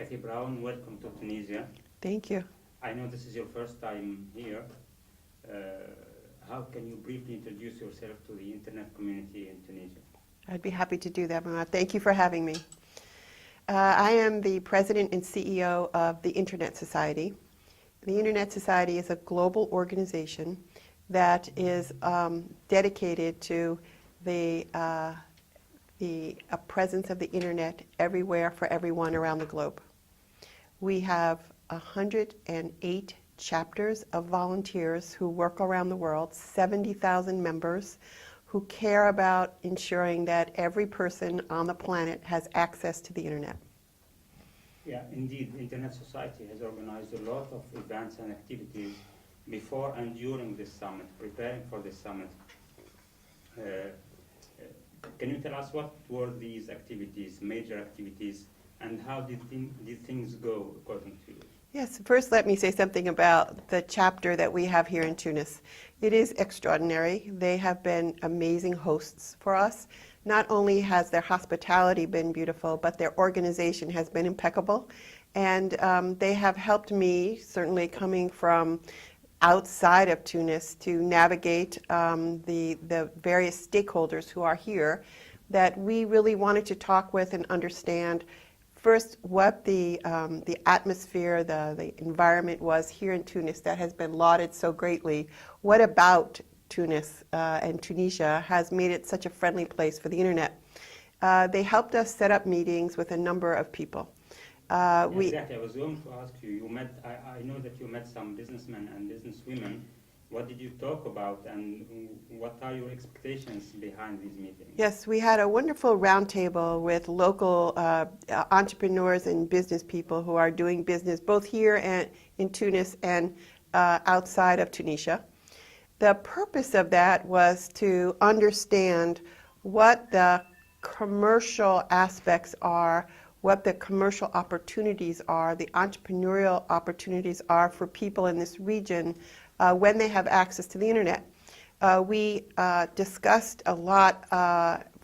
Kathy Brown, welcome to Tunisia. Thank you. I know this is your first time here. How can you briefly introduce yourself to the internet community in Tunisia? I'd be happy to do that, Murat. Thank you for having me. I am the president and CEO of the Internet Society. The Internet Society is a global organization that is dedicated to the presence of the Internet everywhere for everyone around the globe. We have 108 chapters of volunteers who work around the world, 70,000 members who care about ensuring that every person on the planet has access to the Internet. Yeah, indeed, the Internet Society has organized a lot of events and activities before and during this summit, preparing for this summit. Can you tell us what were these activities, major activities, and how did things go according to you? Yes, first let me say something about the chapter that we have here in Tunis. It is extraordinary. They have been amazing hosts for us. Not only has their hospitality been beautiful, but their organization has been impeccable. And they have helped me, certainly coming from outside of Tunis, to navigate the various stakeholders who are here, that we really wanted to talk with and understand first what the atmosphere, the environment was here in Tunis that has been lauded so greatly. What about Tunis and Tunisia has made it such a friendly place for the Internet? They helped us set up meetings with a number of people. Exactly. I was going to ask you, I know that you met some businessmen and businesswomen. What did you talk about, and what are your expectations behind these meetings? Yes, we had a wonderful roundtable with local entrepreneurs and business people who are doing business both here and in Tunis and outside of Tunisia. The purpose of that was to understand what the commercial aspects are, what the commercial opportunities are, the entrepreneurial opportunities are for people in this region when they have access to the Internet. We discussed a lot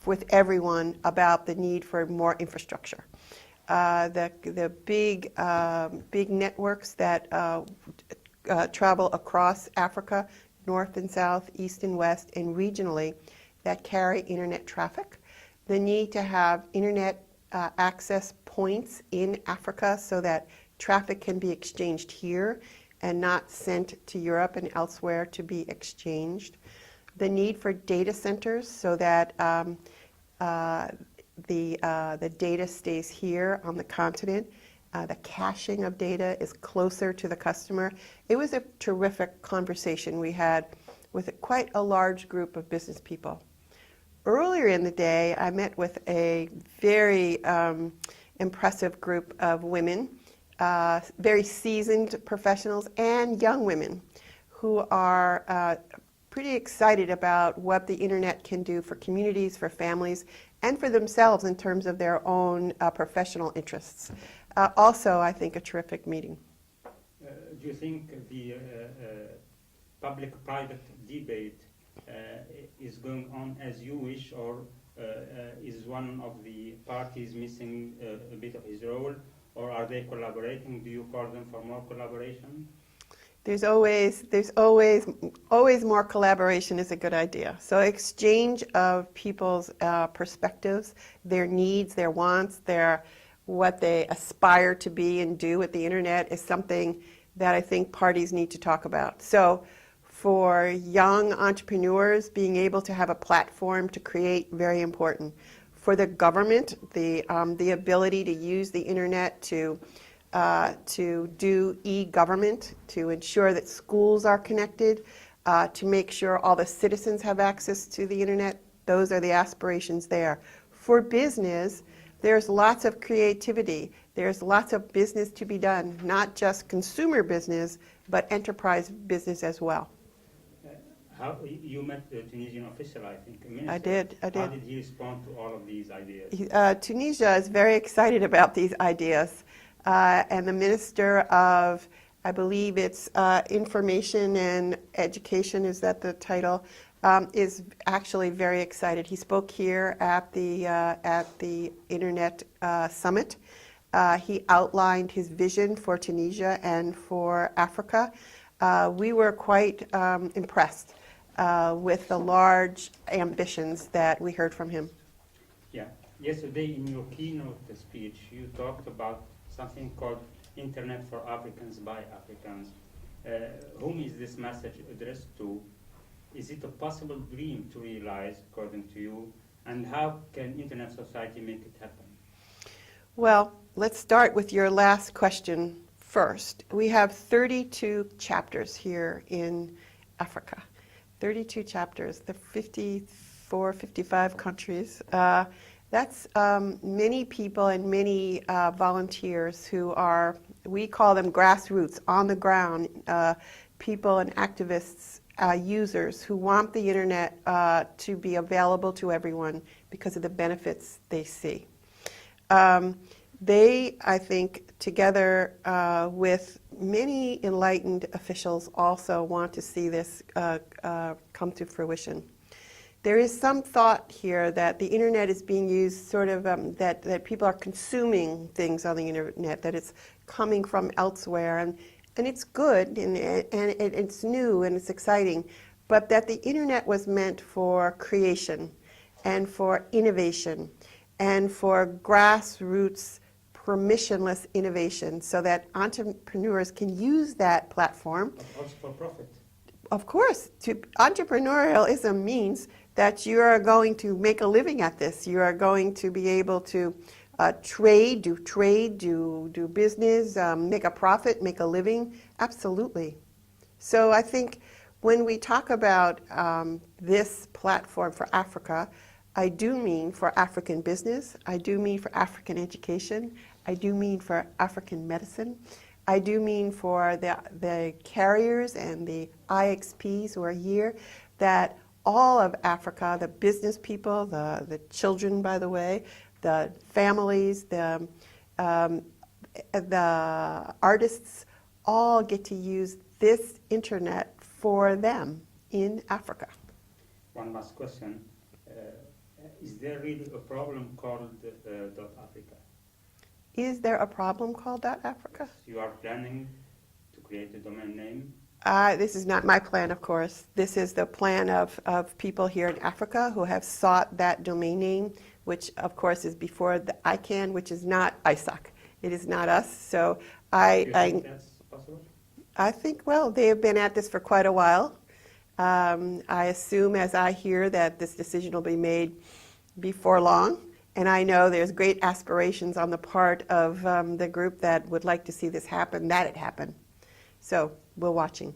with everyone about the need for more infrastructure. The big networks that travel across Africa, north and south, east and west, and regionally, that carry Internet traffic. The need to have Internet access points in Africa so that traffic can be exchanged here and not sent to Europe and elsewhere to be exchanged. The need for data centers so that the data stays here on the continent. The caching of data is closer to the customer. It was a terrific conversation we had with quite a large group of business people. Earlier in the day, I met with a very impressive group of women, very seasoned professionals and young women who are pretty excited about what the Internet can do for communities, for families, and for themselves in terms of their own professional interests. Also, I think, a terrific meeting. Do you think the public-private debate is going on as you wish, or is one of the parties missing a bit of his role, or are they collaborating? Do you call them for more collaboration? There's always more collaboration is a good idea. So exchange of people's perspectives, their needs, their wants, what they aspire to be and do with the Internet is something that I think parties need to talk about. So for young entrepreneurs, being able to have a platform to create, very important. For the government, the ability to use the Internet to do e-government, to ensure that schools are connected, to make sure all the citizens have access to the Internet. Those are the aspirations there. For business, there's lots of creativity. There's lots of business to be done, not just consumer business, but enterprise business as well. How you met the Tunisian official, I think, minister. I did. How did he respond to all of these ideas? Tunisia is very excited about these ideas. And the Minister of, I believe it's Information and Education, is that the title, is actually very excited. He spoke here at the Internet Summit, He outlined his vision for Tunisia and for Africa. We were quite impressed with the large ambitions that we heard from him. Yeah. Yesterday in your keynote speech, you talked about something called Internet for Africans by Africans. Whom is this message addressed to? Is it a possible dream to realize, according to you? And how can Internet society make it happen? Well, let's start with your last question first. We have 32 chapters here in Africa. 32 chapters, the 54, 55 countries. That's many people and many volunteers who are, we call them grassroots, on the ground, people and activists, users who want the internet to be available to everyone because of the benefits they see. They, I think, together with many enlightened officials also want to see this come to fruition. There is some thought here that the internet is being used sort of, that people are consuming things on the internet, that it's coming from elsewhere, and it's good, and it's new, and it's exciting, but that the internet was meant for creation, and for innovation, and for grassroots, permissionless innovation, so that entrepreneurs can use that platform. Also for profit. Of course, entrepreneurialism means that you are going to make a living at this. You are going to be able to do business, make a profit, make a living. Absolutely. So I think when we talk about this platform for Africa, I do mean for African business, I do mean for African education, I do mean for African medicine, I do mean for the carriers and the IXPs who are here, that all of Africa, the business people, the children, by the way, the families, the artists, all get to use this internet for them in Africa. One last question. Is there really a problem called .Africa? Is there a problem called .Africa? You are planning to create a domain name? This is not my plan, of course. This is the plan of people here in Africa who have sought that domain name, which, of course, is before the ICANN, which is not ISAC. It is not us. So Do you think that's possible? I think, well, they have been at this for quite a while. I assume, as I hear, that this decision will be made before long. And I know there's great aspirations on the part of the group that would like to see this happen, that it happen. So we're watching.